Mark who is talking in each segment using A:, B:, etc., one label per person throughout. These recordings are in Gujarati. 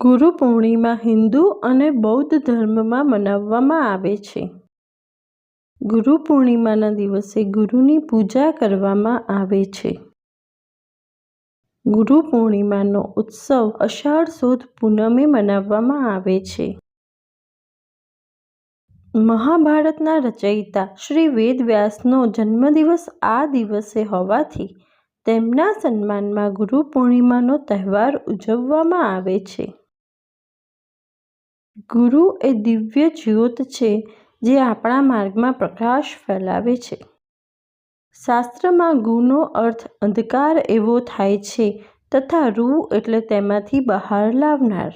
A: ગુરુ પૂર્ણિમા હિન્દુ અને બૌદ્ધ ધર્મમાં મનાવવામાં આવે છે. ગુરુ પૂર્ણિમાના દિવસે ગુરુની પૂજા કરવામાં આવે છે. ગુરુ પૂર્ણિમાનો ઉત્સવ અષાઢ સુદ પૂનમે મનાવવામાં આવે છે. મહાભારતના રચયિતા શ્રી વેદવ્યાસનો જન્મદિવસ આ દિવસે હોવાથી તેમના સન્માનમાં ગુરુ પૂર્ણિમાનો તહેવાર ઉજવવામાં આવે છે. ગુરુ એ દિવ્ય જ્યોત છે જે આપણા માર્ગમાં પ્રકાશ ફેલાવે છે. શાસ્ત્રમાં ગુનો અર્થ અંધકાર એવો થાય છે તથા રૂ એટલે તેમાંથી બહાર લાવનાર.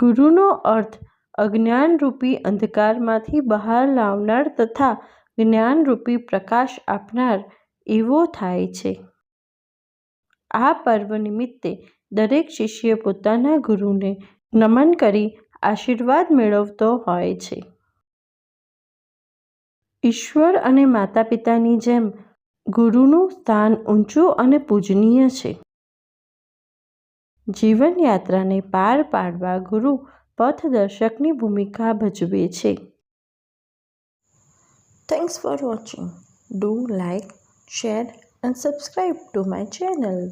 A: ગુરુનો અર્થ અજ્ઞાનરૂપી અંધકારમાંથી બહાર લાવનાર તથા જ્ઞાનરૂપી પ્રકાશ આપનાર એવો થાય છે. આ પર્વ નિમિત્તે દરેક શિષ્ય પોતાના ગુરુને નમન કરી આશીર્વાદ મેળવતો હોય છે. ઈશ્વર અને માતા પિતાની જેમ ગુરુનું સ્થાન ઊંચું અને પૂજનીય છે. જીવનયાત્રાને પાર પાડવા ગુરુ પથદર્શકની ભૂમિકા ભજવે છે. Thanks for watching. Do like, share and subscribe to my channel.